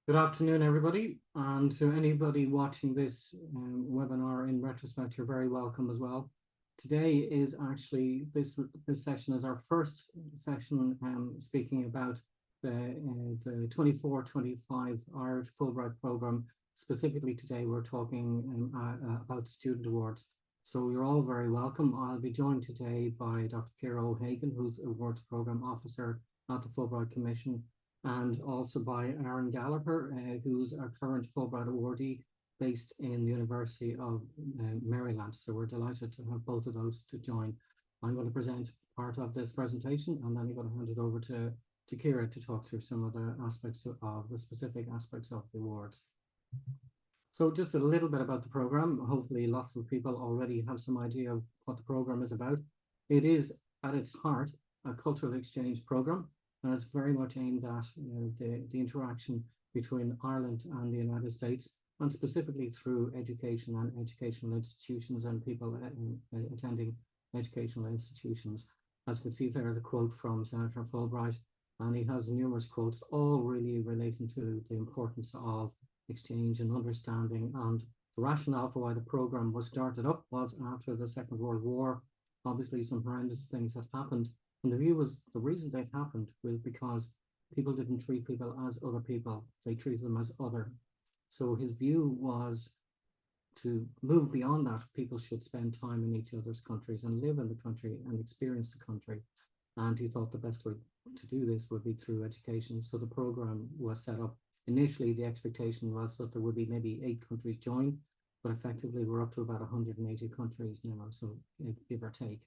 Good afternoon, everybody, and to anybody watching this webinar in retrospect, you're very welcome as well. Today is actually, this session is our first session speaking about the 24-25 Irish Fulbright program. Specifically today, we're talking about student awards. So you're all very welcome. I'll be joined today by Dr. Ciara O'Hagan, who's Awards Program Officer at the Fulbright Commission, and also by Aaron Gallagher, who's our current Fulbright awardee based in the University of Maryland. So we're delighted to have both of those to join. I'm going to present part of this presentation, and then I'm going to hand it over to Ciara to talk through some of the aspects of the specific aspects of the awards. So just a little bit about the program. Hopefully lots of people already have some idea of what the program is about. It is at its heart a cultural exchange program, and it's very much aimed at the interaction between Ireland and the United States, and specifically through education and educational institutions and people attending educational institutions. As you can see there, the quote from Senator Fulbright, and he has numerous quotes, all really relating to the importance of exchange and understanding. And the rationale for why the program was started up was after the Second World War. Obviously, some horrendous things had happened. And the view was the reason they happened was because people didn't treat people as other people. They treated them as other. So his view was to move beyond that. People should spend time in each other's countries and live in the country and experience the country. And he thought the best way to do this would be through education. So the program was set up. Initially, the expectation was that there would be maybe 8 countries join, but effectively we're up to about 180 countries now, so give or take.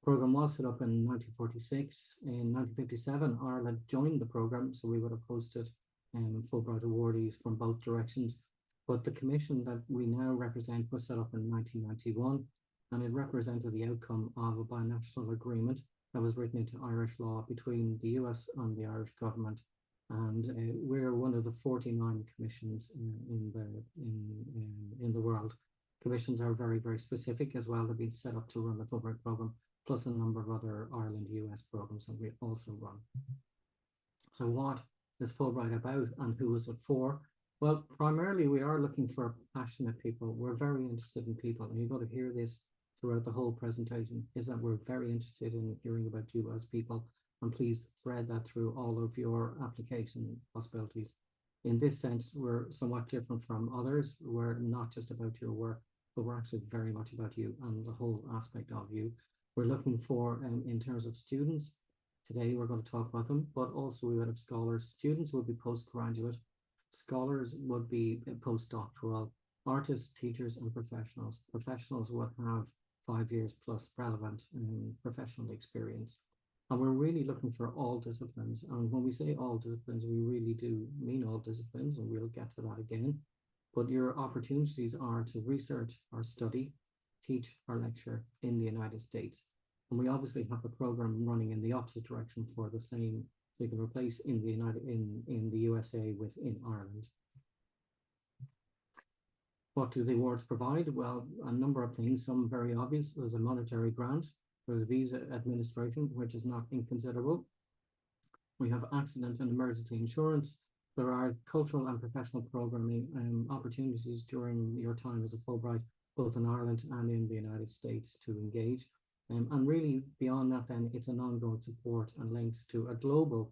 The program was set up in 1946. In 1957, Ireland joined the program, so we would have hosted Fulbright awardees from both directions. But the commission that we now represent was set up in 1991, and it represented the outcome of a binational agreement that was written into Irish law between the US and the Irish government. And we're one of the 49 commissions in the world. Commissions are very, very specific as well. They've been set up to run the Fulbright program, plus a number of other Ireland-US programs that we also run. So what is Fulbright about and who is it for? Well, primarily we are looking for passionate people. We're very interested in people, and you're going to hear this throughout the whole presentation, is that we're very interested in hearing about you as people, and please thread that through all of your application possibilities. In this sense, we're somewhat different from others. We're not just about your work, but we're actually very much about you and the whole aspect of you. We're looking for, in terms of students, today we're going to talk about them, but also we would have scholars. Students would be postgraduate, scholars would be postdoctoral, artists, teachers, and professionals. Professionals would have 5 years plus relevant professional experience. And we're really looking for all disciplines. And when we say all disciplines, we really do mean all disciplines, and we'll get to that again. But your opportunities are to research or study, teach or lecture in the United States. And we obviously have the program running in the opposite direction for the same. So you can replace in the USA within Ireland. What do the awards provide? Well, a number of things. Some very obvious. There's a monetary grant. There's visa administration, which is not inconsiderable. We have accident and emergency insurance. There are cultural and professional programming opportunities during your time as a Fulbright, both in Ireland and in the United States, to engage. And really beyond that, then it's an ongoing support and links to a global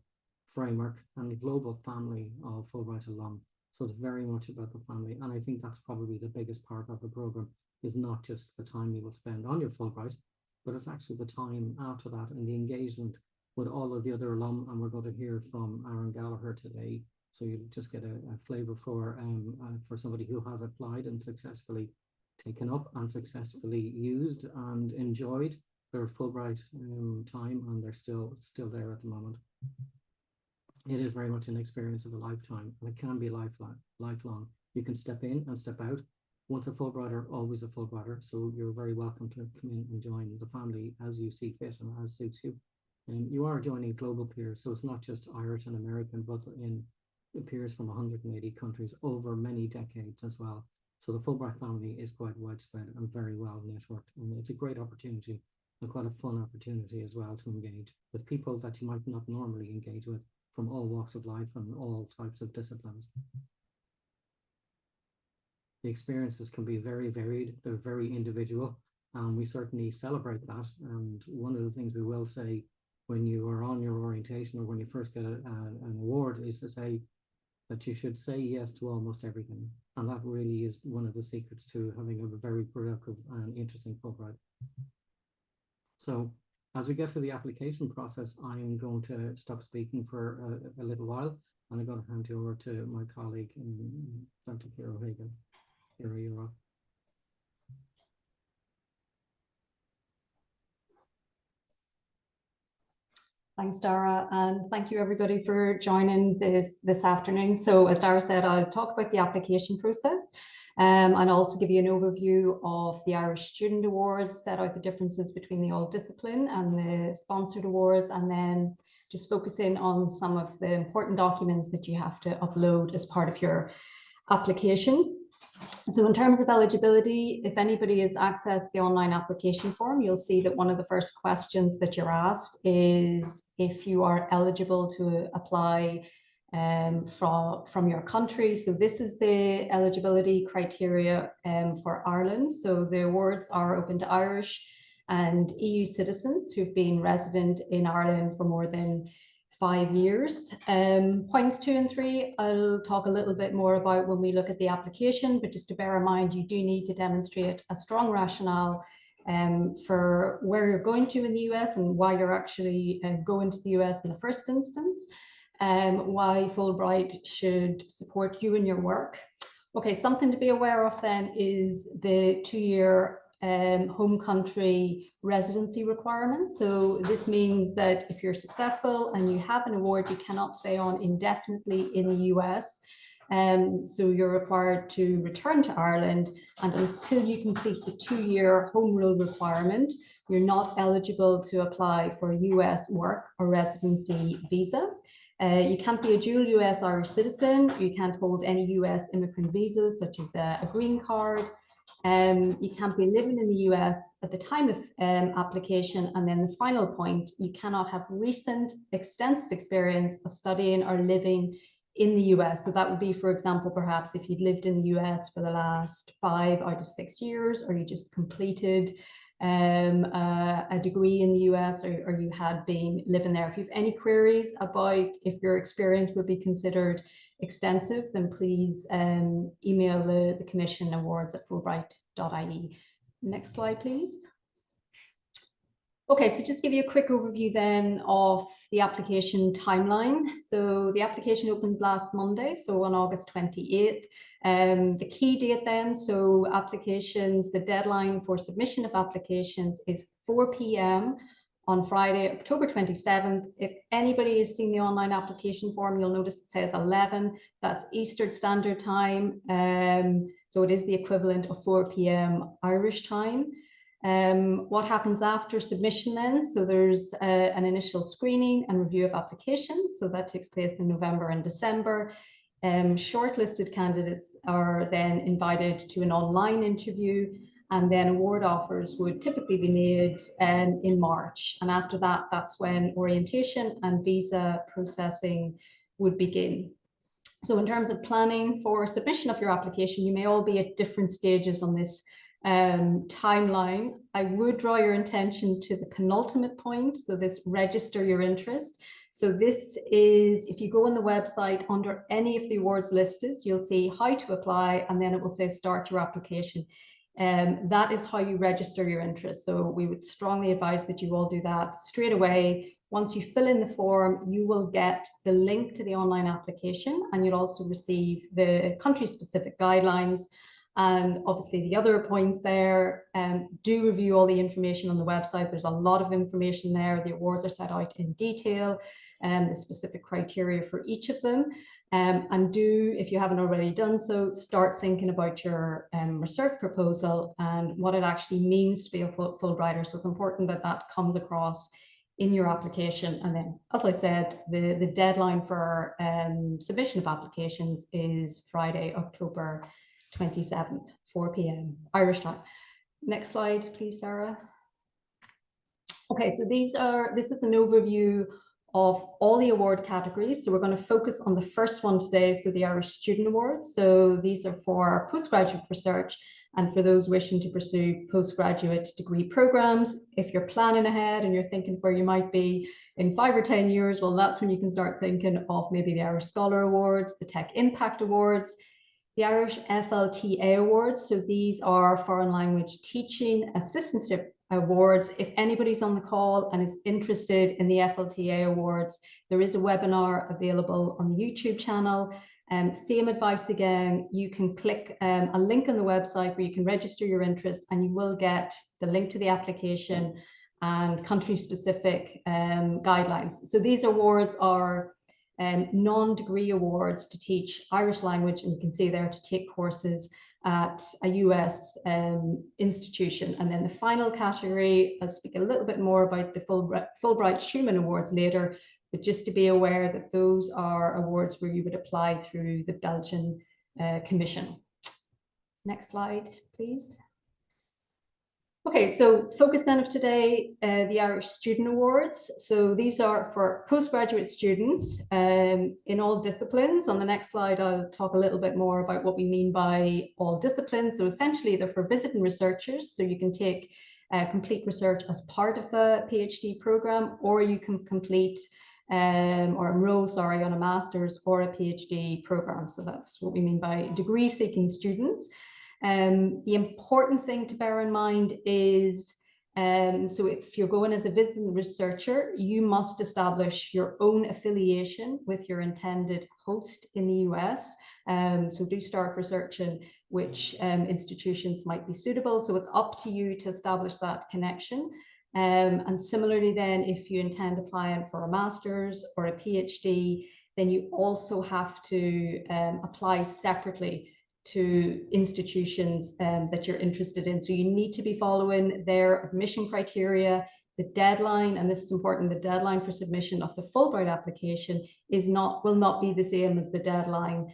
framework and a global family of Fulbright alum. So it's very much about the family. And I think that's probably the biggest part of the program, is not just the time you will spend on your Fulbright, but it's actually the time after that and the engagement with all of the other alum. And we're going to hear from Aaron Gallagher today. So you just get a flavor for somebody who has applied and successfully taken up and successfully used and enjoyed their Fulbright time, and they're still there at the moment. It is very much an experience of a lifetime, and it can be lifelong. You can step in and step out. Once a Fulbrighter, always a Fulbrighter. So you're very welcome to come in and join the family as you see fit and as suits you. And you are joining global peers, so it's not just Irish and American, but in peers from 180 countries over many decades as well. So the Fulbright family is quite widespread and very well networked, and it's a great opportunity and quite a fun opportunity as well to engage with people that you might not normally engage with from all walks of life and all types of disciplines. The experiences can be very varied, they're very individual, and we certainly celebrate that. And one of the things we will say when you are on your orientation or when you first get an award is to say that you should say yes to almost everything. And that really is one of the secrets to having a very productive and interesting Fulbright. So as we get to the application process, I'm going to stop speaking for a little while, and I'm going to hand you over to my colleague, Dr. Kira O'Hagan. Kira, you're up. Thanks, Dara, and thank you everybody for joining this afternoon. So as Dara said, I'll talk about the application process and also give you an overview of the Irish Student Awards, set out the differences between the all discipline and the sponsored awards, and then just focus in on some of the important documents that you have to upload as part of your application. So in terms of eligibility, if anybody has accessed the online application form, you'll see that one of the first questions that you're asked is if you are eligible to apply from your country. So this is the eligibility criteria for Ireland. So the awards are open to Irish and EU citizens who've been resident in Ireland for more than 5 years. Points 2 and 3, I'll talk a little bit more about when we look at the application, but just to bear in mind, you do need to demonstrate a strong rationale for where you're going to in the US and why you're actually going to the US in the first instance, why Fulbright should support you in your work. Okay, something to be aware of then is the 2-year home country residency requirement. So this means that if you're successful and you have an award, you cannot stay on indefinitely in the US. So you're required to return to Ireland, and until you complete the 2-year home rule requirement, you're not eligible to apply for a US work or residency visa. You can't be a dual US Irish citizen. You can't hold any US immigrant visas, such as a green card. You can't be living in the US at the time of application. And then the final point, you cannot have recent extensive experience of studying or living in the US. So that would be, for example, perhaps if you'd lived in the US for the last 5 out of 6 years, or you just completed a degree in the US, or you had been living there. If you have any queries about if your experience would be considered extensive, then please email the Commission awards@fulbright.ie. Next slide, please. Okay, so just give you a quick overview then of the application timeline. So the application opened last Monday, so on August 28th. The key date then, so applications, the deadline for submission of applications is 4 p.m. on Friday, October 27th. If anybody has seen the online application form, you'll notice it says 11, that's Eastern Standard Time. So it is the equivalent of 4 p.m. Irish time. What happens after submission then? So there's an initial screening and review of applications. So that takes place in November and December. Shortlisted candidates are then invited to an online interview, and then award offers would typically be made in March. And after that, that's when orientation and visa processing would begin. So in terms of planning for submission of your application, you may all be at different stages on this timeline. I would draw your attention to the penultimate point, so this register your interest. So this is, if you go on the website under any of the awards listed, you'll see how to apply, and then it will say start your application. That is how you register your interest. So we would strongly advise that you all do that straight away. Once you fill in the form, you will get the link to the online application, and you'll also receive the country-specific guidelines. And obviously the other points there, do review all the information on the website. There's a lot of information there. The awards are set out in detail, and the specific criteria for each of them. And do, if you haven't already done so, start thinking about your research proposal and what it actually means to be a Fulbrighter. So it's important that that comes across in your application. And then, as I said, the deadline for submission of applications is Friday, October 27th, 4 p.m. Irish time. Next slide, please, Sarah. Okay, so this is an overview of all the award categories. So we're going to focus on the first one today, so the Irish Student Awards. So these are for postgraduate research and for those wishing to pursue postgraduate degree programs. If you're planning ahead and you're thinking where you might be in 5 or 10 years, well, that's when you can start thinking of maybe the Irish Scholar Awards, the Tech Impact Awards, the Irish FLTA Awards. So these are Foreign Language Teaching Assistantship Awards. If anybody's on the call and is interested in the FLTA Awards, there is a webinar available on the YouTube channel. Same advice again, you can click a link on the website where you can register your interest, and you will get the link to the application and country-specific guidelines. So these awards are non-degree awards to teach Irish language, and you can see there to take courses at a US institution. And then the final category, I'll speak a little bit more about the Fulbright Schumann Awards later, but just to be aware that those are awards where you would apply through the Belgian Commission. Next slide, please. Okay, so focus then of today, the Irish Student Awards. So these are for postgraduate students in all disciplines. On the next slide, I'll talk a little bit more about what we mean by all disciplines. So essentially they're for visiting researchers. So you can take complete research as part of a PhD program, or you can complete or enroll, sorry, on a master's or a PhD program. So that's what we mean by degree seeking students. The important thing to bear in mind is, so if you're going as a visiting researcher, you must establish your own affiliation with your intended host in the US. So do start researching which institutions might be suitable. So it's up to you to establish that connection. And similarly then, if you intend applying for a master's or a PhD, then you also have to apply separately to institutions that you're interested in. So you need to be following their admission criteria. The deadline, and this is important, the deadline for submission of the Fulbright application will not be the same as the deadline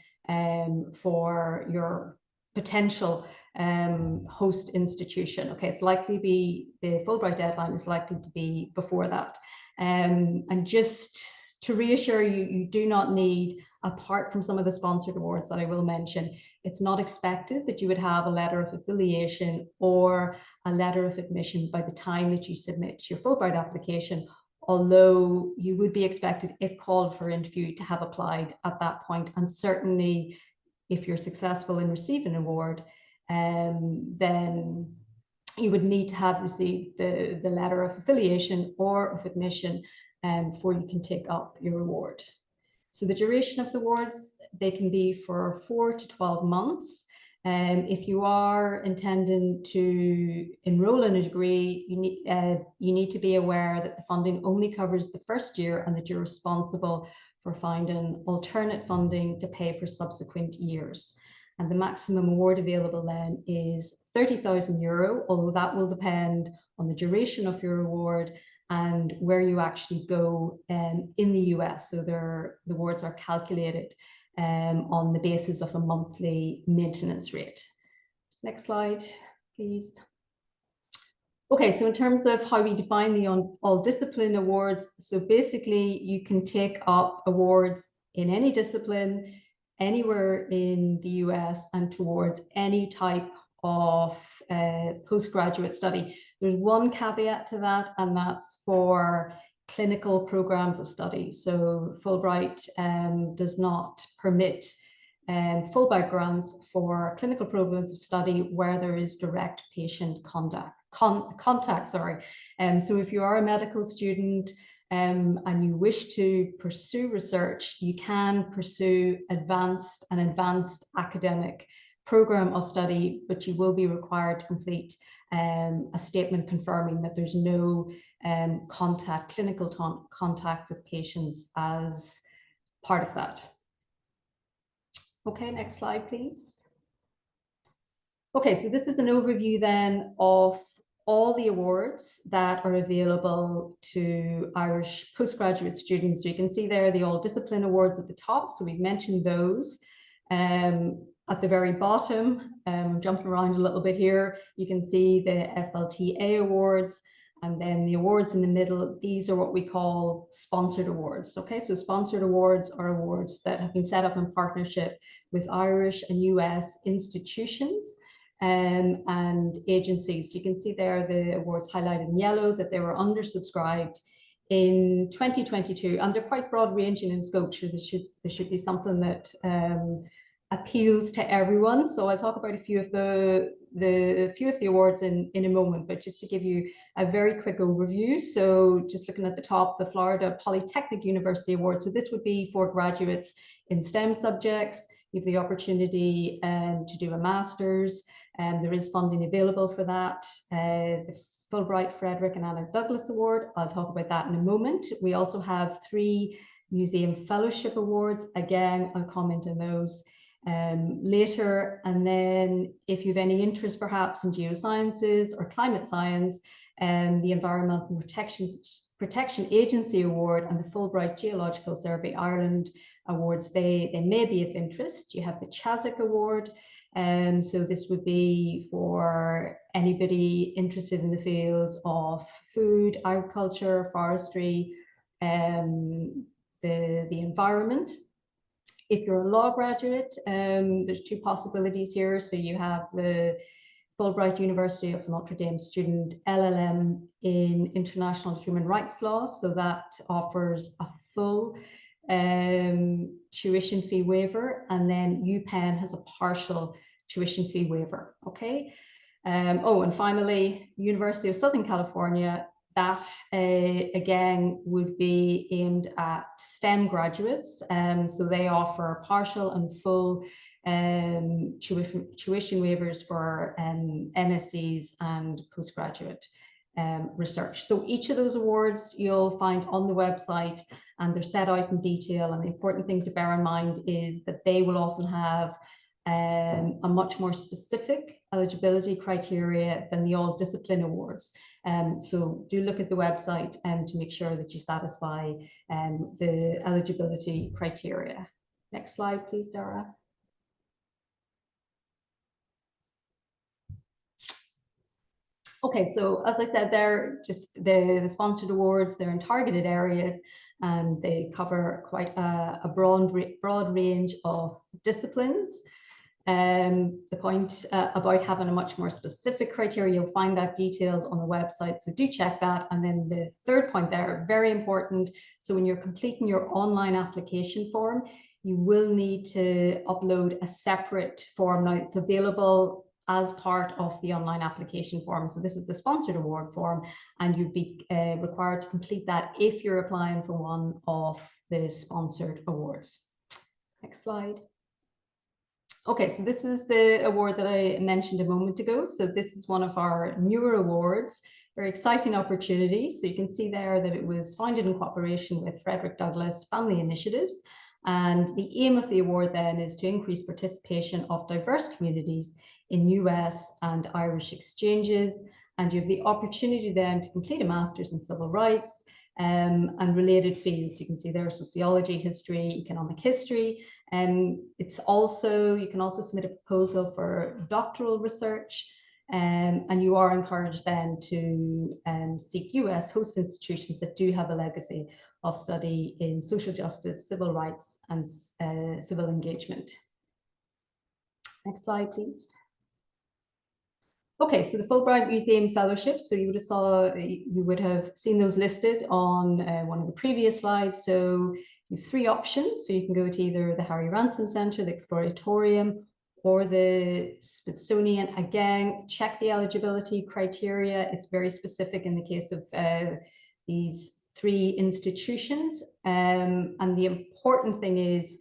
for your potential host institution. Okay, it's likely to be, the Fulbright deadline is likely to be before that. And just to reassure you, you do not need, apart from some of the sponsored awards that I will mention, it's not expected that you would have a letter of affiliation or a letter of admission by the time that you submit your Fulbright application, although you would be expected, if called for interview, to have applied at that point. And certainly if you're successful in receiving an award, then you would need to have received the letter of affiliation or of admission before you can take up your award. So the duration of the awards, they can be for 4 to 12 months. If you are intending to enroll in a degree, you need to be aware that the funding only covers the first year and that you're responsible for finding alternate funding to pay for subsequent years. And the maximum award available then is €30,000, although that will depend on the duration of your award and where you actually go in the US. So the awards are calculated on the basis of a monthly maintenance rate. Next slide, please. Okay, so in terms of how we define the all discipline awards, so basically you can take up awards in any discipline, anywhere in the US, and towards any type of postgraduate study. There's one caveat to that, and that's for clinical programs of study. So Fulbright does not permit Fulbright grants for clinical programs of study where there is direct patient contact. So if you are a medical student and you wish to pursue research, you can pursue an advanced academic program of study, but you will be required to complete a statement confirming that there's no clinical contact with patients as part of that. Okay, next slide, please. Okay, so this is an overview then of all the awards that are available to Irish postgraduate students. So you can see there the all discipline awards at the top. So we've mentioned those. At the very bottom, jumping around a little bit here, you can see the FLTA awards. And then the awards in the middle, these are what we call sponsored awards. Okay, so sponsored awards are awards that have been set up in partnership with Irish and US institutions and agencies. So you can see there the awards highlighted in yellow, that they were undersubscribed in 2022, and they're quite broad ranging in scope. So there should be something that appeals to everyone. So I'll talk about a few of the awards in a moment, but just to give you a very quick overview. So just looking at the top, the Florida Polytechnic University Award. So this would be for graduates in STEM subjects. You have the opportunity to do a master's, and there is funding available for that. The Fulbright Frederick and Anna Douglas Award, I'll talk about that in a moment. We also have 3 Museum Fellowship Awards. Again, I'll comment on those later. And then if you have any interest perhaps in geosciences or climate science, the Environmental Protection Agency Award and the Fulbright Geological Survey Ireland Awards, they may be of interest. You have the Chazak Award, so this would be for anybody interested in the fields of food, agriculture, forestry, the environment. If you're a law graduate, there's 2 possibilities here. So you have the Fulbright University of Notre Dame student LLM in International Human Rights Law. So that offers a full tuition fee waiver, and then UPenn has a partial tuition fee waiver. Okay. And finally, University of Southern California, that again would be aimed at STEM graduates. So they offer partial and full tuition waivers for MSCs and postgraduate research. So each of those awards you'll find on the website, and they're set out in detail. And the important thing to bear in mind is that they will often have a much more specific eligibility criteria than the all discipline awards. So do look at the website to make sure that you satisfy the eligibility criteria. Next slide, please, Dara. Okay, so as I said, they're just the sponsored awards, they're in targeted areas, and they cover quite a broad range of disciplines. The point about having a much more specific criteria, you'll find that detailed on the website, so do check that. And then the third point there, very important, so when you're completing your online application form, you will need to upload a separate form. Now it's available as part of the online application form. So this is the sponsored award form, and you'd be required to complete that if you're applying for one of the sponsored awards. Next slide. Okay, so this is the award that I mentioned a moment ago. So this is one of our newer awards, very exciting opportunity. So you can see there that it was founded in cooperation with Frederick Douglass Family Initiatives. And the aim of the award then is to increase participation of diverse communities in US and Irish exchanges. And you have the opportunity then to complete a master's in civil rights and related fields. You can see there sociology, history, economic history. It's also, you can also submit a proposal for doctoral research, and you are encouraged then to seek US host institutions that do have a legacy of study in social justice, civil rights, and civil engagement. Next slide, please. Okay, so the Fulbright Museum Fellowships, so you would have seen those listed on one of the previous slides. So you have 3 options. So you can go to either the Harry Ransom Center, the Exploratorium, or the Smithsonian. Again, check the eligibility criteria. It's very specific in the case of these 3 institutions. And the important thing is,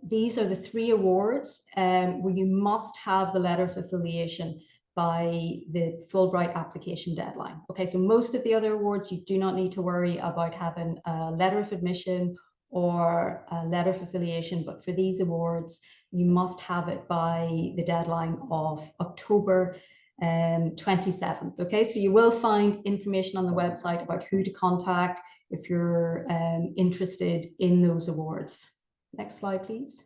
these are the 3 awards where you must have the letter of affiliation by the Fulbright application deadline. Okay, so most of the other awards, you do not need to worry about having a letter of admission or a letter of affiliation, but for these awards, you must have it by the deadline of October 27th. Okay, so you will find information on the website about who to contact if you're interested in those awards. Next slide, please.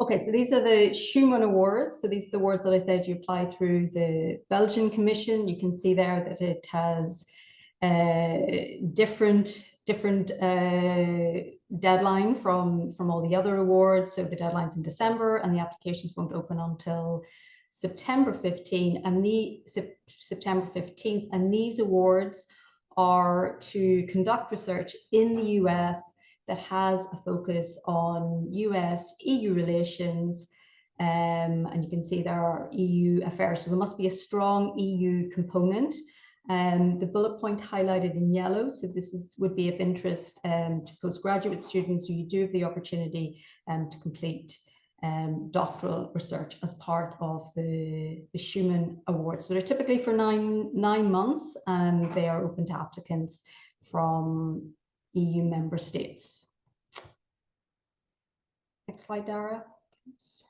Okay, so these are the Schumann Awards. So these are the awards that I said you apply through the Belgian Commission. You can see there that it has different deadline from all the other awards. So the deadline's in December, and the applications won't open until September 15th, September 15th, and these awards are to conduct research in the US that has a focus on US-EU relations, and you can see there are EU affairs, so there must be a strong EU component. The bullet point highlighted in yellow, so this would be of interest to postgraduate students, so you do have the opportunity to complete doctoral research as part of the Schumann Awards. So they're typically for nine months, and they are open to applicants from EU member states. Next slide, Dara. Oops.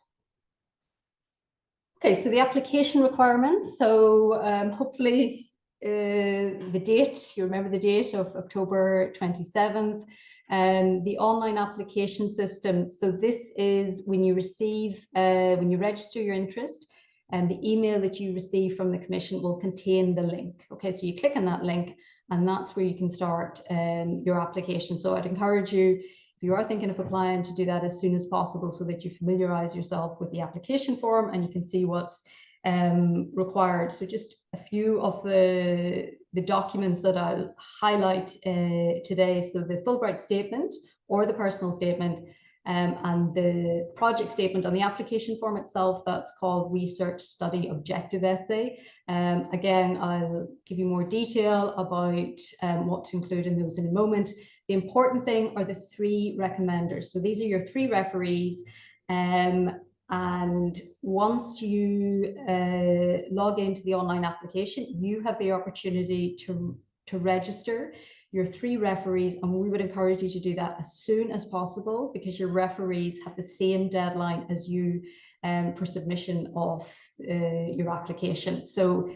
Okay, so the application requirements. So hopefully the date, you remember the date of October 27th. The online application system. So this is when you receive, when you register your interest, and the email that you receive from the Commission will contain the link. Okay, so you click on that link, and that's where you can start your application. So I'd encourage you, if you are thinking of applying, to do that as soon as possible so that you familiarize yourself with the application form and you can see what's required. So just a few of the documents that I'll highlight today. So the Fulbright statement or the personal statement, and the project statement on the application form itself, that's called Research Study Objective Essay. Again, I'll give you more detail about what to include in those in a moment. The important thing are the three recommenders. So these are your three referees. And once you log into the online application, you have the opportunity to register your three referees, and we would encourage you to do that as soon as possible, because your referees have the same deadline as you for submission of your application. So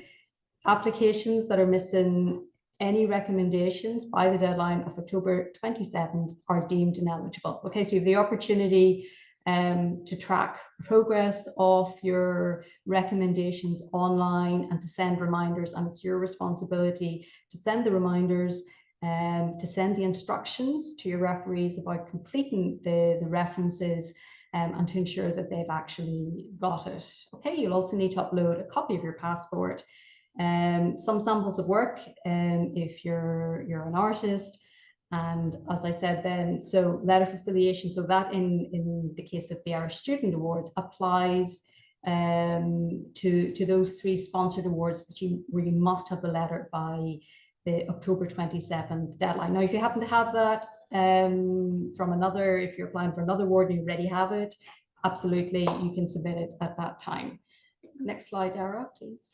applications that are missing any recommendations by the deadline of October 27th are deemed ineligible. Okay, so you have the opportunity to track the progress of your recommendations online and to send reminders, and it's your responsibility to send the reminders, to send the instructions to your referees about completing the references, and to ensure that they've actually got it. Okay, you'll also need to upload a copy of your passport, some samples of work if you're an artist. And as I said then, so letter of affiliation, so that in the case of the Irish Student Awards applies to those three sponsored awards that where you must have the letter by the October 27th deadline. Now, if you happen to have that from another, if you're applying for another award and you already have it, absolutely, you can submit it at that time. Next slide, Dara, please.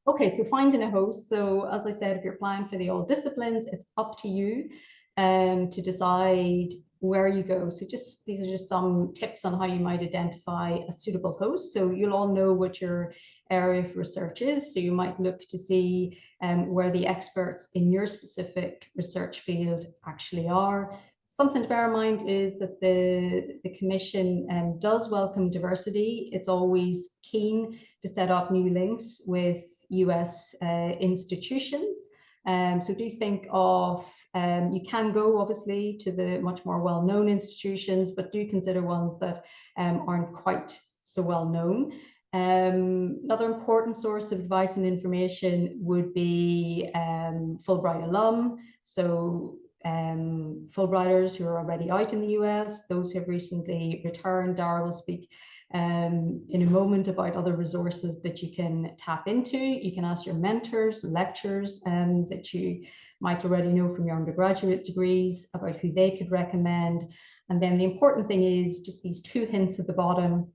Okay, so finding a host. So as I said, if you're applying for the all disciplines, it's up to you to decide where you go. So these are just some tips on how you might identify a suitable host. So you'll all know what your area of research is. So you might look to see where the experts in your specific research field actually are. Something to bear in mind is that the Commission does welcome diversity. It's always keen to set up new links with US institutions. So do think of, you can go obviously to the much more well-known institutions, but do consider ones that aren't quite so well known. Another important source of advice and information would be Fulbright alum. So Fulbrighters who are already out in the US, those who have recently returned. Dara will speak in a moment about other resources that you can tap into. You can ask your mentors, lecturers that you might already know from your undergraduate degrees about who they could recommend. And then the important thing is just these two hints at the bottom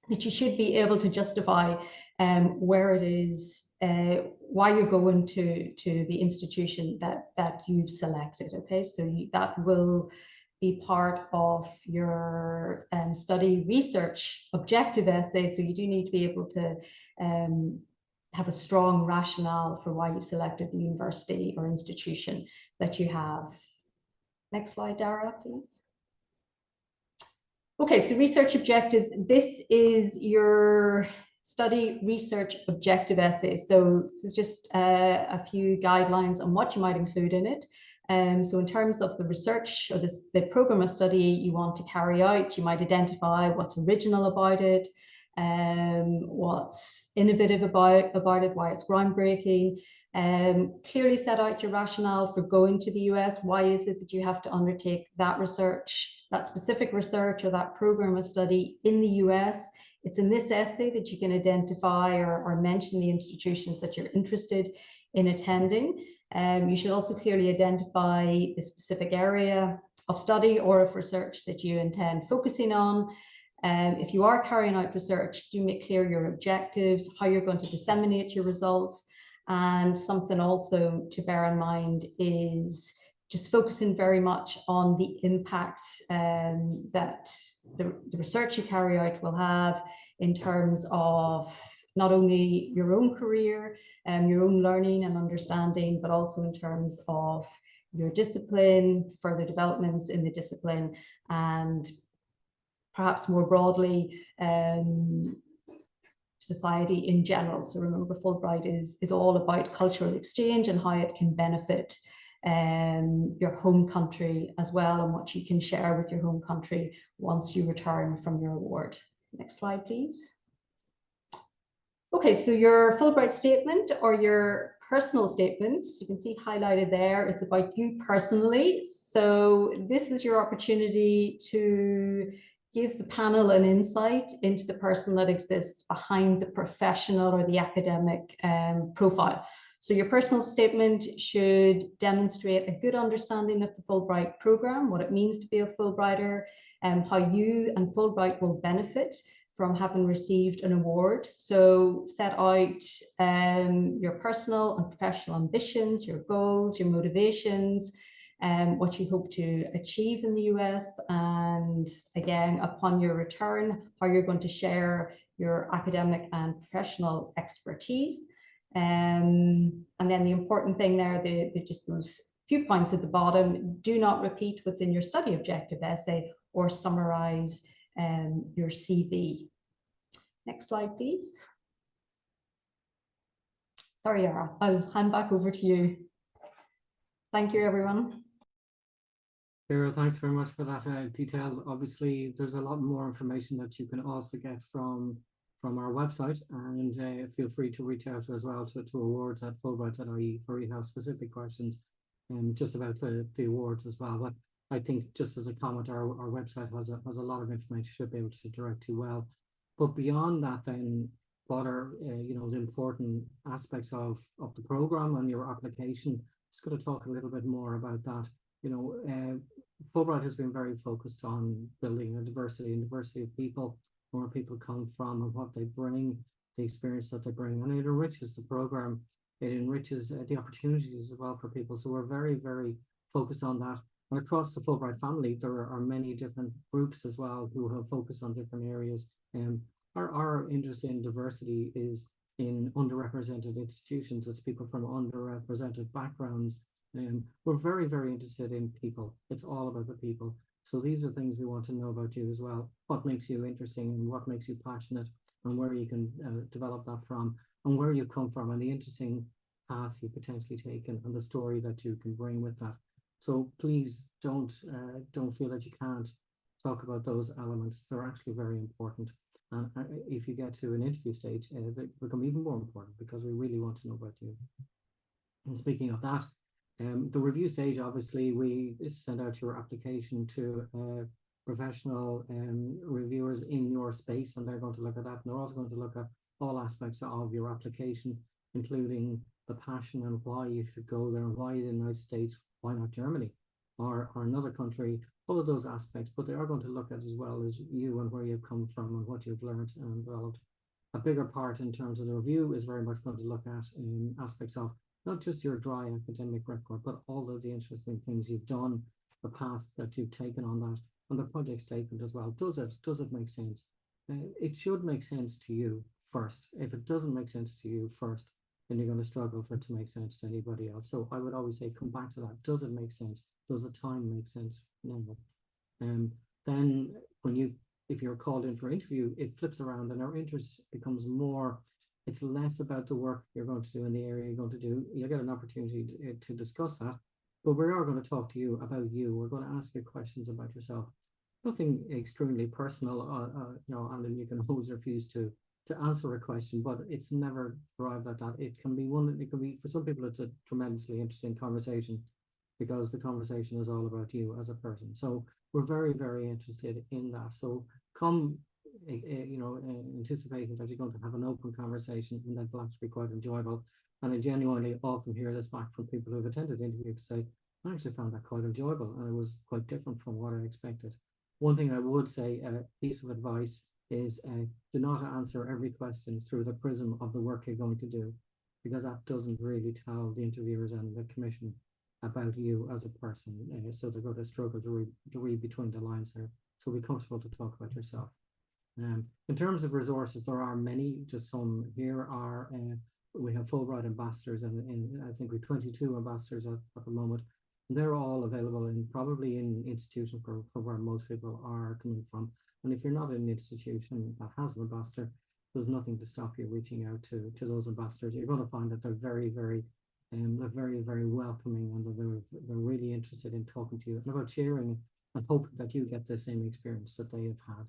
that you should be able to justify where it is, why you're going to the institution that you've selected. Okay, so that will be part of your study research objective essay. So you do need to be able to have a strong rationale for why you've selected the university or institution that you have. Next slide, Dara, please. Okay, so research objectives. This is your study research objective essay. So this is just a few guidelines on what you might include in it. So in terms of the research or the program of study you want to carry out, you might identify what's original about it, what's innovative about it, why it's groundbreaking. Clearly set out your rationale for going to the US. Why is it that you have to undertake that research, that specific research or that program of study in the US? It's in this essay that you can identify or mention the institutions that you're interested in attending. You should also clearly identify the specific area of study or of research that you intend focusing on. If you are carrying out research, do make clear your objectives, how you're going to disseminate your results. And something also to bear in mind is just focusing very much on the impact that the research you carry out will have in terms of not only your own career and your own learning and understanding, but also in terms of your discipline, further developments in the discipline, and perhaps more broadly, society in general. So remember, Fulbright is all about cultural exchange and how it can benefit your home country as well, and what you can share with your home country once you return from your award. Next slide, please. Okay, so your Fulbright statement or your personal statement, you can see highlighted there, it's about you personally. So this is your opportunity to give the panel an insight into the person that exists behind the professional or the academic profile. So your personal statement should demonstrate a good understanding of the Fulbright program, what it means to be a Fulbrighter, and how you and Fulbright will benefit from having received an award. So set out your personal and professional ambitions, your goals, your motivations, what you hope to achieve in the US, and again, upon your return, how you're going to share your academic and professional expertise. And then the important thing there, just those few points at the bottom, do not repeat what's in your study objective essay or summarize your CV. Next slide, please. Sorry, Yara, I'll hand back over to you. Thank you, everyone. Vera, thanks very much for that detail. Obviously, there's a lot more information that you can also get from our website, and feel free to reach out as well to awards@fulbright.ie for you have specific questions just about the awards as well. But I think, just as a comment, our website has a lot of information you should be able to direct you well. But beyond that, then, what are the important aspects of the program and your application? Just going to talk a little bit more about that. Fulbright has been very focused on building a diversity of people, where people come from and what they bring, the experience that they bring, and it enriches the program. It enriches the opportunities as well for people. So we're very, very focused on that. And across the Fulbright family, there are many different groups as well who have focused on different areas. Our interest in diversity is in underrepresented institutions. It's people from underrepresented backgrounds. We're very, very interested in people. It's all about the people. So these are things we want to know about you as well. What makes you interesting and what makes you passionate, and where you can develop that from, and where you come from, and the interesting path you potentially taken, and the story that you can bring with that. So please don't feel that you can't talk about those elements. They're actually very important. And if you get to an interview stage, they become even more important, because we really want to know about you. And speaking of that, the review stage, obviously, we send out your application to professional reviewers in your space, and they're going to look at that. And they're also going to look at all aspects of your application, including the passion and why you should go there, and why the United States, why not Germany or another country, all of those aspects. But they are going to look at as well as you and where you've come from and what you've learned and developed. A bigger part in terms of the review is very much going to look at aspects of not just your dry academic record, but all of the interesting things you've done, the path that you've taken on that, and the project statement as well. Does it make sense? It should make sense to you first. If it doesn't make sense to you first, then you're going to struggle for it to make sense to anybody else. So I would always say, come back to that. Does it make sense? Does the time make sense? No. Then when you if you're called in for interview, it flips around and our interest becomes more, it's less about the work you're going to do in the area you're going to do. You'll get an opportunity to discuss that, but we are going to talk to you about you. We're going to ask you questions about yourself. Nothing extremely personal, and then you can always refuse to answer a question, but it's never arrived at that. It can be for some people, it's a tremendously interesting conversation because the conversation is all about you as a person. So we're very, very interested in that. So come, anticipating that you're going to have an open conversation and that will actually be quite enjoyable. And I genuinely often hear this back from people who've attended the interview to say, I actually found that quite enjoyable and it was quite different from what I expected. One thing I would say, a piece of advice is do not answer every question through the prism of the work you're going to do, because that doesn't really tell the interviewers and the commission about you as a person. So they're going to struggle to read between the lines there. So be comfortable to talk about yourself. In terms of resources, there are many. Just some here are, we have Fulbright ambassadors, and I think we've 22 ambassadors at the moment. They're all available probably in institutions for where most people are coming from. And if you're not in an institution that has an ambassador, there's nothing to stop you reaching out to those ambassadors. You're going to find that they're very, very welcoming, and they're really interested in talking to you and about sharing and hoping that you get the same experience that they have had.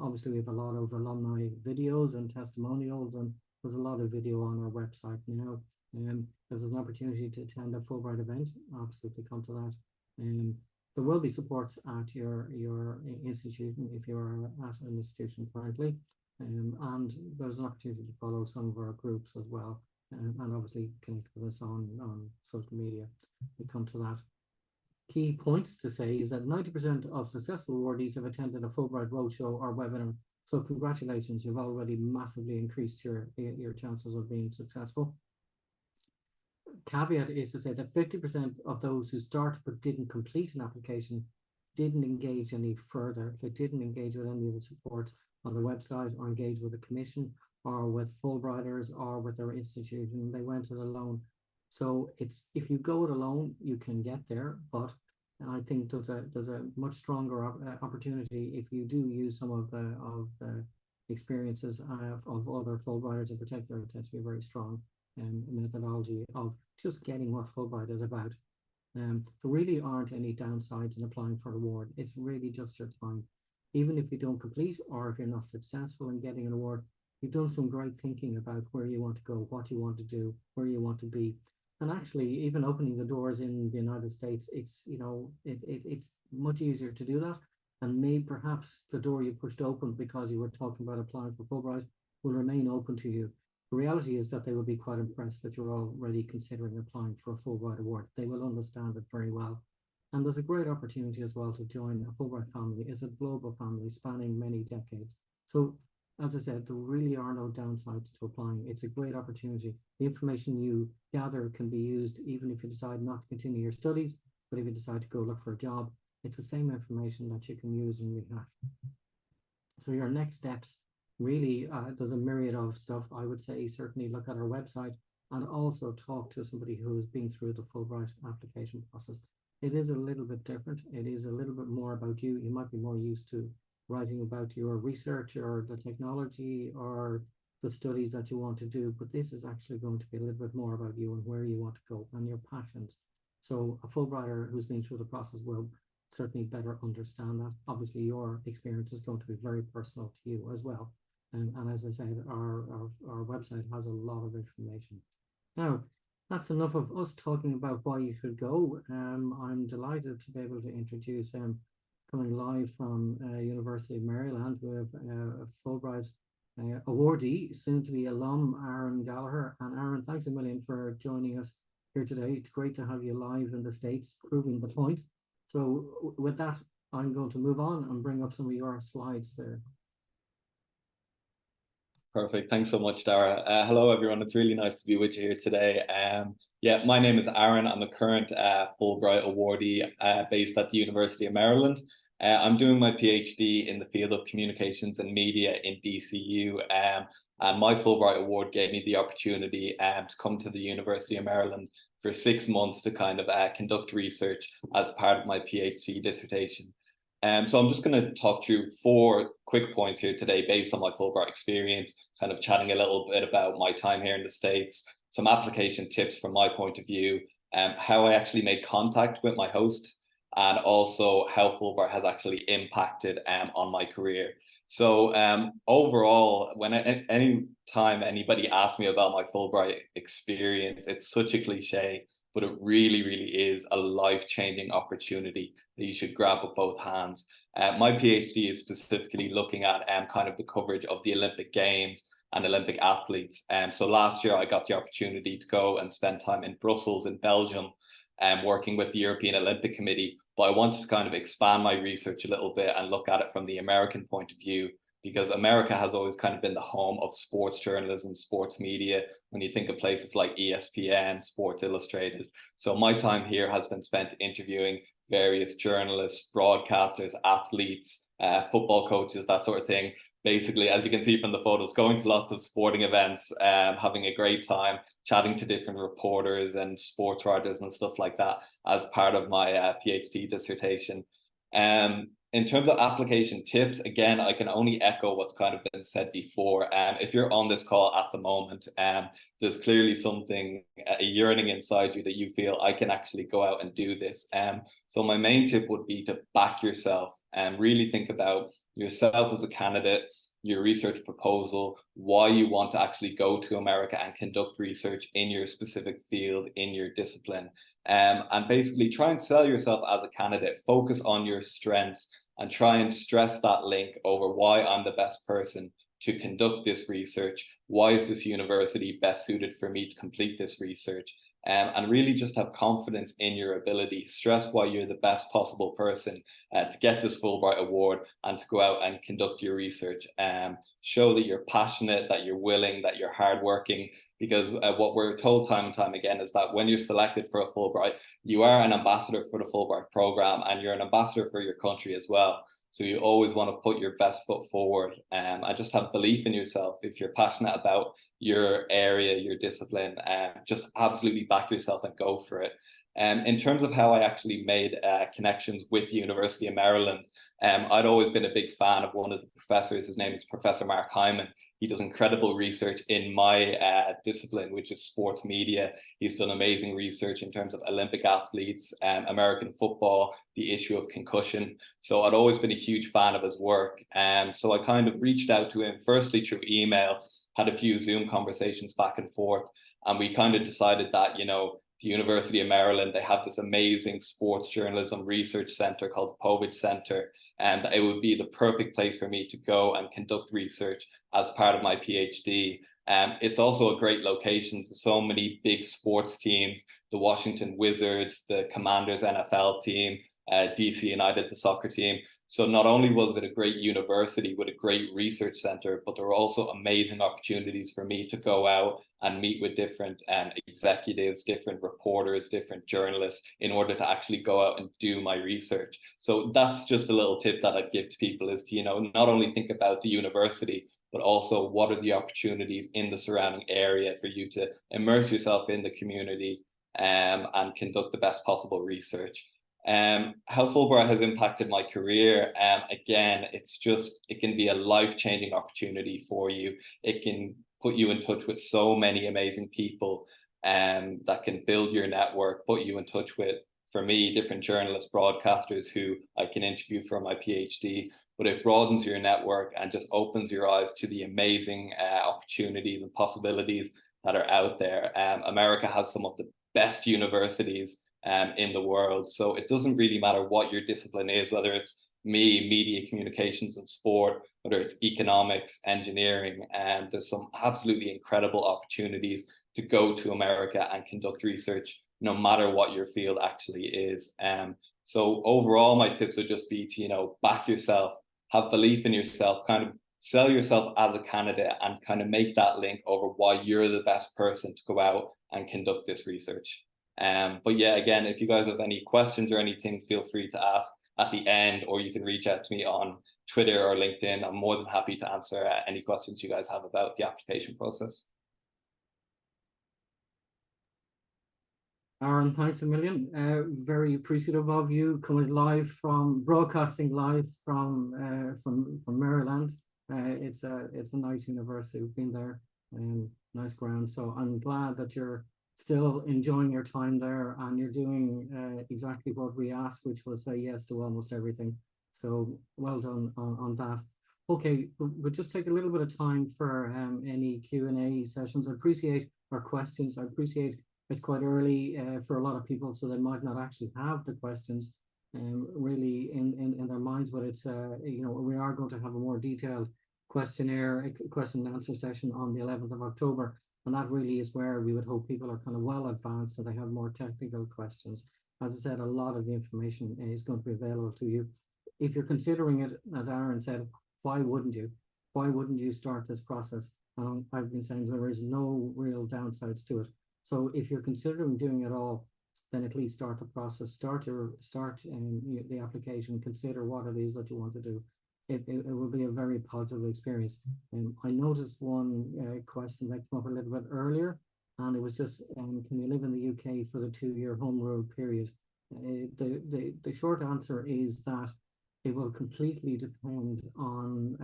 Obviously, we have a lot of alumni videos and testimonials, and there's a lot of video on our website now. If there's an opportunity to attend a Fulbright event, absolutely come to that. There will be supports at your institution if you're at an institution currently, and there's an opportunity to follow some of our groups as well, and obviously connect with us on social media. We come to that. Key points to say is that 90% of successful awardees have attended a Fulbright roadshow or webinar. So congratulations, you've already massively increased your chances of being successful. Caveat is to say that 50% of those who started but didn't complete an application didn't engage any further. They didn't engage with any of the support on the website or engage with the commission or with Fulbrighters or with their institution. They went it alone. So if you go it alone, you can get there, but I think there's a much stronger opportunity if you do use some of the experiences of other Fulbrighters in particular. It tends to be very strong methodology of just getting what Fulbright is about. There really aren't any downsides in applying for an award. It's really just your time. Even if you don't complete or if you're not successful in getting an award, you've done some great thinking about where you want to go, what you want to do, where you want to be. And actually, even opening the doors in the United States, it's much easier to do that. And maybe perhaps the door you pushed open because you were talking about applying for Fulbright will remain open to you. The reality is that they will be quite impressed that you're already considering applying for a Fulbright award. They will understand it very well. And there's a great opportunity as well to join a Fulbright family. It's a global family spanning many decades. So, as I said, there really are no downsides to applying. It's a great opportunity. The information you gather can be used even if you decide not to continue your studies, but if you decide to go look for a job, it's the same information that you can use and rehash. So your next steps, really, there's a myriad of stuff. I would say certainly look at our website and also talk to somebody who has been through the Fulbright application process. It is a little bit different. It is a little bit more about you. You might be more used to writing about your research or the technology or the studies that you want to do, but this is actually going to be a little bit more about you and where you want to go and your passions. So a Fulbrighter who's been through the process will certainly better understand that. Obviously, your experience is going to be very personal to you as well. And as I said, our website has a lot of information. Now, that's enough of us talking about why you should go. I'm delighted to be able to introduce coming live from University of Maryland with a Fulbright awardee, soon to be alum, Aaron Gallagher. And Aaron, thanks a million for joining us here today. It's great to have you live in the States, proving the point. So with that, I'm going to move on and bring up some of your slides there. Perfect. Thanks so much, Dara. Hello, everyone. It's really nice to be with you here today. Yeah, my name is Aaron. I'm a current Fulbright awardee based at the University of Maryland. I'm doing my PhD in the field of communications and media in DCU. And my Fulbright award gave me the opportunity to come to the University of Maryland for 6 months to kind of conduct research as part of my PhD dissertation. So I'm just going to talk through 4 quick points here today based on my Fulbright experience, kind of chatting a little bit about my time here in the States, some application tips from my point of view, how I actually made contact with my host, and also how Fulbright has actually impacted on my career. So overall, when any time anybody asks me about my Fulbright experience, it's such a cliche, but it really, really is a life-changing opportunity that you should grab with both hands. My PhD is specifically looking at kind of the coverage of the Olympic Games and Olympic athletes. So last year I got the opportunity to go and spend time in Brussels in Belgium, working with the European Olympic Committee. But I wanted to kind of expand my research a little bit and look at it from the American point of view, because America has always kind of been the home of sports journalism, sports media, when you think of places like ESPN, Sports Illustrated. So my time here has been spent interviewing various journalists, broadcasters, athletes, football coaches, that sort of thing. Basically, as you can see from the photos, going to lots of sporting events, having a great time, chatting to different reporters and sports writers and stuff like that as part of my PhD dissertation. In terms of application tips, again, I can only echo what's kind of been said before. If you're on this call at the moment, there's clearly something, a yearning inside you that you feel I can actually go out and do this. So my main tip would be to back yourself and really think about yourself as a candidate, your research proposal, why you want to actually go to America and conduct research in your specific field, in your discipline. And basically try and sell yourself as a candidate, focus on your strengths, and try and stress that link over why I'm the best person to conduct this research. Why is this university best suited for me to complete this research? And really just have confidence in your ability. Stress why you're the best possible person to get this Fulbright Award and to go out and conduct your research. Show that you're passionate, that you're willing, that you're hardworking, because what we're told time and time again is that when you're selected for a Fulbright, you are an ambassador for the Fulbright program and you're an ambassador for your country as well. So you always want to put your best foot forward and just have belief in yourself. If you're passionate about your area, your discipline, just absolutely back yourself and go for it. In terms of how I actually made connections with the University of Maryland, I'd always been a big fan of one of the professors. His name is Professor Mark Hyman. He does incredible research in my discipline, which is sports media. He's done amazing research in terms of Olympic athletes, American football, the issue of concussion. So I'd always been a huge fan of his work. So I kind of reached out to him, firstly through email, had a few Zoom conversations back and forth. And we kind of decided that, you know, the University of Maryland, they have this amazing sports journalism research center called the Povich Center, and that it would be the perfect place for me to go and conduct research as part of my PhD. It's also a great location to so many big sports teams, the Washington Wizards, the Commanders NFL team, DC United, the soccer team. So not only was it a great university with a great research center, but there were also amazing opportunities for me to go out and meet with different executives, different reporters, different journalists in order to actually go out and do my research. So that's just a little tip that I'd give to people is to, you know, not only think about the university, but also what are the opportunities in the surrounding area for you to immerse yourself in the community and conduct the best possible research. How Fulbright has impacted my career, again, it can be a life-changing opportunity for you. It can put you in touch with so many amazing people that can build your network, put you in touch with, for me, different journalists, broadcasters who I can interview for my PhD, but it broadens your network and just opens your eyes to the amazing opportunities and possibilities that are out there. America has some of the best universities in the world. So it doesn't really matter what your discipline is, whether it's me, media, communications and sport, whether it's economics, engineering, and there's some absolutely incredible opportunities to go to America and conduct research, no matter what your field actually is. So overall, my tips would just be to, you know, back yourself, have belief in yourself, kind of sell yourself as a candidate and kind of make that link over why you're the best person to go out and conduct this research. But yeah, again, if you guys have any questions or anything, feel free to ask at the end, or you can reach out to me on Twitter or LinkedIn. I'm more than happy to answer any questions you guys have about the application process. Aaron, thanks a million. Very appreciative of you coming live broadcasting live from Maryland. It's a nice university. We've been there, nice ground. So I'm glad that you're still enjoying your time there and you're doing exactly what we asked, which was say yes to almost everything. So well done on that. Okay, we'll just take a little bit of time for any Q&A sessions. I appreciate our questions. I appreciate it's quite early for a lot of people, so they might not actually have the questions really in their minds, but it's, you know, we are going to have a more detailed questionnaire, question and answer session on the 11th of October. And that really is where we would hope people are kind of well advanced so they have more technical questions. As I said, a lot of the information is going to be available to you. If you're considering it, as Aaron said, why wouldn't you? Why wouldn't you start this process? I've been saying there is no real downsides to it. So if you're considering doing it all, then at least start the process, start the application, consider what it is that you want to do. It will be a very positive experience. I noticed one question that came up a little bit earlier, and it was just, can you live in the UK for the 2-year home rule period? The short answer is that it will completely depend on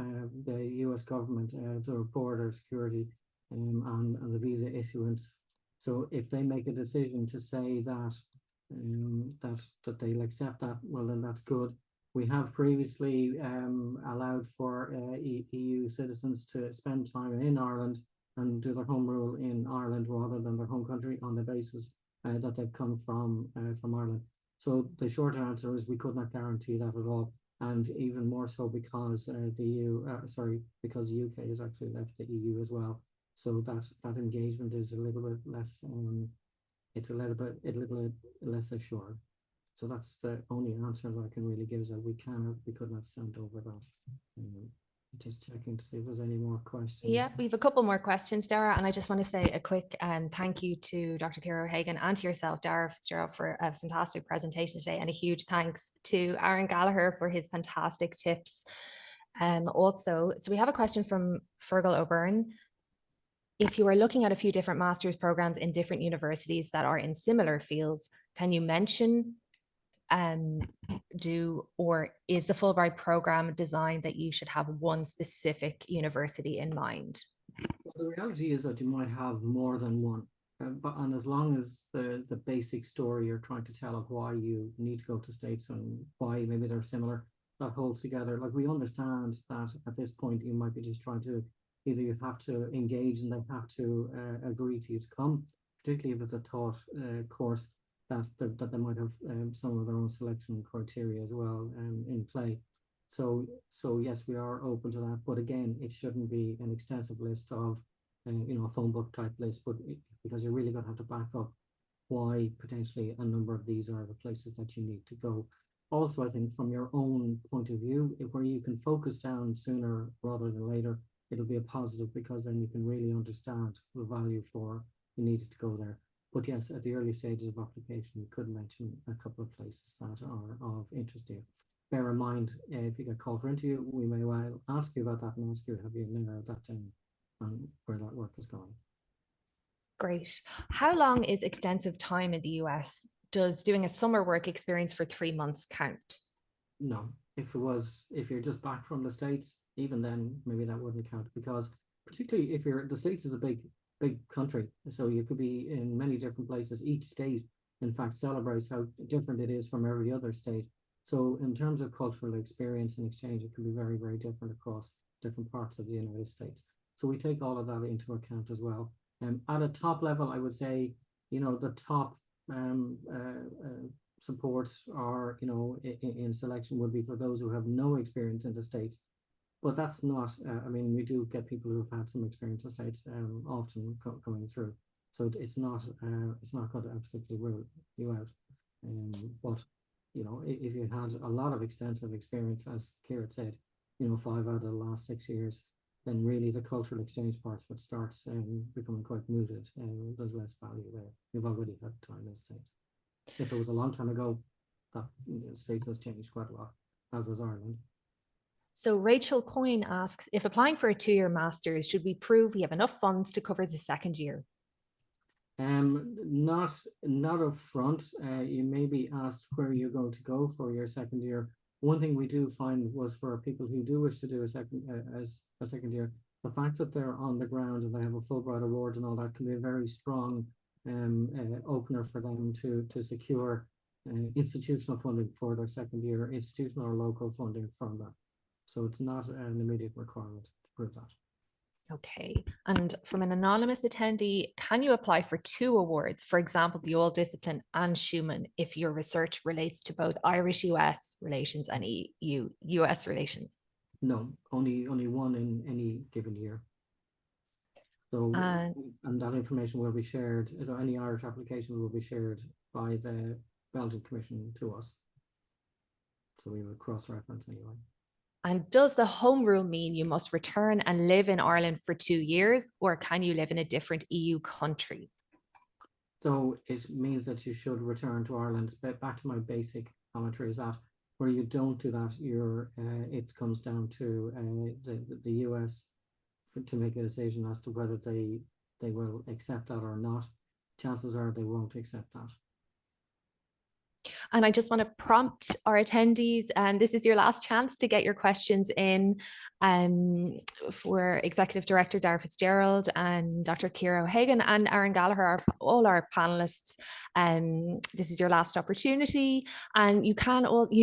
the US government, the border security and the visa issuance. So if they make a decision to say that that they'll accept that, well, then that's good. We have previously allowed for EU citizens to spend time in Ireland and do their home rule in Ireland rather than their home country on the basis that they've come from Ireland. So the short answer is we could not guarantee that at all, and even more so because because the UK has actually left the EU as well. So that engagement is a little bit less. It's a little bit less assured. So that's the only answer that I can really give, is that we could not send over that. Just checking to see if there's any more questions. Yeah, we have a couple more questions, Dara, and I just want to say a quick thank you to Dr. Ciara O'Hagan and to yourself, Dara Fitzgerald, for a fantastic presentation today, and a huge thanks to Aaron Gallagher for his fantastic tips. Also, so we have a question from Fergal O'Byrne. If you are looking at a few different master's programs in different universities that are in similar fields, can you mention or is the Fulbright program designed that you should have one specific university in mind? Well, the reality is that you might have more than one, and as long as the basic story you're trying to tell of why you need to go to States and why maybe they're similar, that holds together. Like, we understand that at this point you might be just trying to, either you have to engage and they have to agree to you to come, particularly if it's a taught course, that they might have some of their own selection criteria as well in play. So yes, we are open to that, but again, it shouldn't be an extensive list of you know, a phone book type list, but because you're really going to have to back up why potentially a number of these are the places that you need to go. Also, I think from your own point of view, where you can focus down sooner rather than later, it'll be a positive, because then you can really understand the value for you needed to go there. But yes, at the early stages of application, we could mention a couple of places that are of interest to you. Bear in mind, if you get called for interview, we may well ask you about that and ask you, have you narrowed that down and where that work is going. Great. How long is extensive time in the US? Does doing a summer work experience for 3 months count? No, if you're just back from the States, even then maybe that wouldn't count, because particularly if the States is a big country, so you could be in many different places. Each state in fact celebrates how different it is from every other state. So in terms of cultural experience and exchange, it can be very, very different across different parts of the United States. So we take all of that into account as well. At a top level, I would say, you know, the top support or, you know, in selection would be for those who have no experience in the States. But that's not, I mean, we do get people who've had some experience in the States often coming through. So it's not going to absolutely rule you out. But, you know, if you had a lot of extensive experience, as Ciara said, you know, 5 out of the last 6 years, then really the cultural exchange part would start becoming quite muted. There's less value there. You've already had time in the States. If it was a long time ago, the States has changed quite a lot, as has Ireland. So Rachel Coyne asks, if applying for a 2-year master's, should we prove we have enough funds to cover the second year? Not up front. You may be asked where you're going to go for your second year. One thing we do find was for people who do wish to do a second year, the fact that they're on the ground and they have a Fulbright award and all that can be a very strong opener for them to secure institutional funding for their second year, institutional or local funding from that. So it's not an immediate requirement to prove that. Okay, and from an anonymous attendee, can you apply for 2 awards, for example, the All Discipline and Schumann, if your research relates to both Irish-US relations and EU-US relations? No, only one in any given year. So, and that information will be shared, so any Irish application will be shared by the Belgian Commission to us. So we will cross-reference anyway. And does the home rule mean you must return and live in Ireland for 2 years, or can you live in a different EU country? So it means that you should return to Ireland. But back to my basic commentary is that where you don't do that, it comes down to the US to make a decision as to whether they will accept that or not. Chances are they won't accept that. And I just want to prompt our attendees, and this is your last chance to get your questions in for Executive Director Dara Fitzgerald and Dr. Ciara O'Hagan and Aaron Gallagher, all our panelists. This is your last opportunity, and you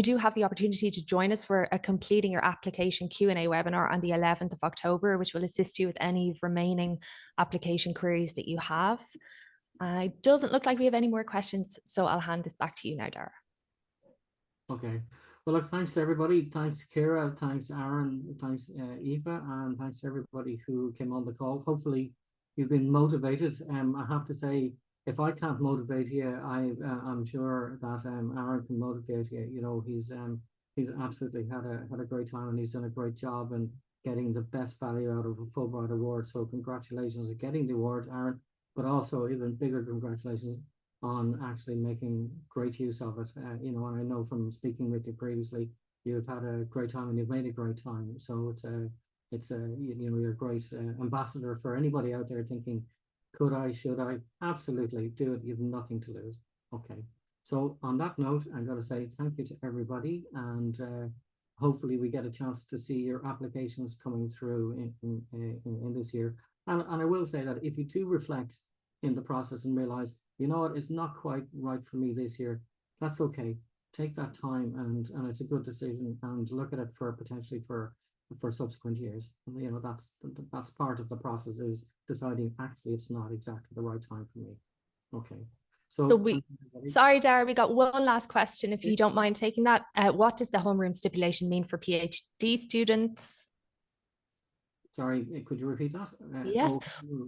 do have the opportunity to join us for a completing your application Q&A webinar on the 11th of October, which will assist you with any remaining application queries that you have. It doesn't look like we have any more questions, so I'll hand this back to you now, Dara. Okay. Well, look, thanks to everybody. Thanks, Ciara. Thanks, Aaron. Thanks, Eva. And thanks to everybody who came on the call. Hopefully, you've been motivated. I have to say, if I can't motivate you, I'm sure that Aaron can motivate you. You know, he's absolutely had a great time, and he's done a great job in getting the best value out of a Fulbright award. So congratulations on getting the award, Aaron. But also even bigger congratulations on actually making great use of it. You know, and I know from speaking with you previously, you've had a great time and you've made a great time. So it's a you know, you're a great ambassador for anybody out there thinking, could I, should I? Absolutely, do it. You've nothing to lose. Okay. So on that note, I'm going to say thank you to everybody, and hopefully we get a chance to see your applications coming through in this year. And I will say that if you do reflect in the process and realize, you know what, it's not quite right for me this year, that's okay. Take that time, and it's a good decision, and look at it for potentially for subsequent years. You know, that's part of the process, is deciding actually it's not exactly the right time for me. Okay. So sorry, Dara, we got one last question, if you don't mind taking that. What does the homeroom stipulation mean for PhD students? Sorry, could you repeat that? Yes.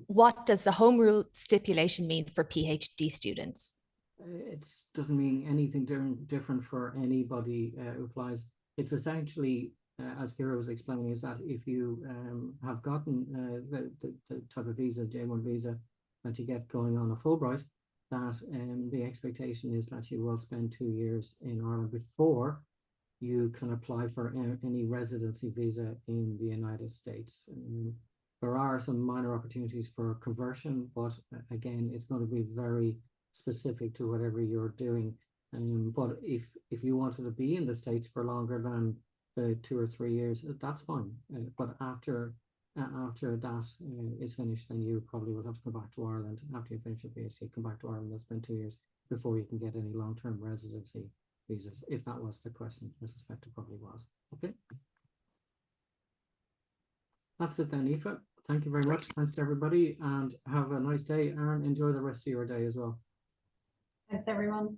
What does the home rule stipulation mean for PhD students? It doesn't mean anything different for anybody who applies. It's essentially, as Ciara was explaining, is that if you have gotten the type of visa, J1 visa, that you get going on a Fulbright, that the expectation is that you will spend 2 years in Ireland before you can apply for any residency visa in the United States. There are some minor opportunities for conversion, but again, it's going to be very specific to whatever you're doing. But if you wanted to be in the States for longer than the 2 or 3 years, that's fine. But after that is finished, then you probably will have to come back to Ireland. After you finish your PhD, come back to Ireland and spend 2 years before you can get any long-term residency visas, if that was the question. I suspect it probably was. Okay. That's it then, Aoife. Thank you very much. Thanks to everybody, and have a nice day. Aaron, enjoy the rest of your day as well. Thanks, everyone.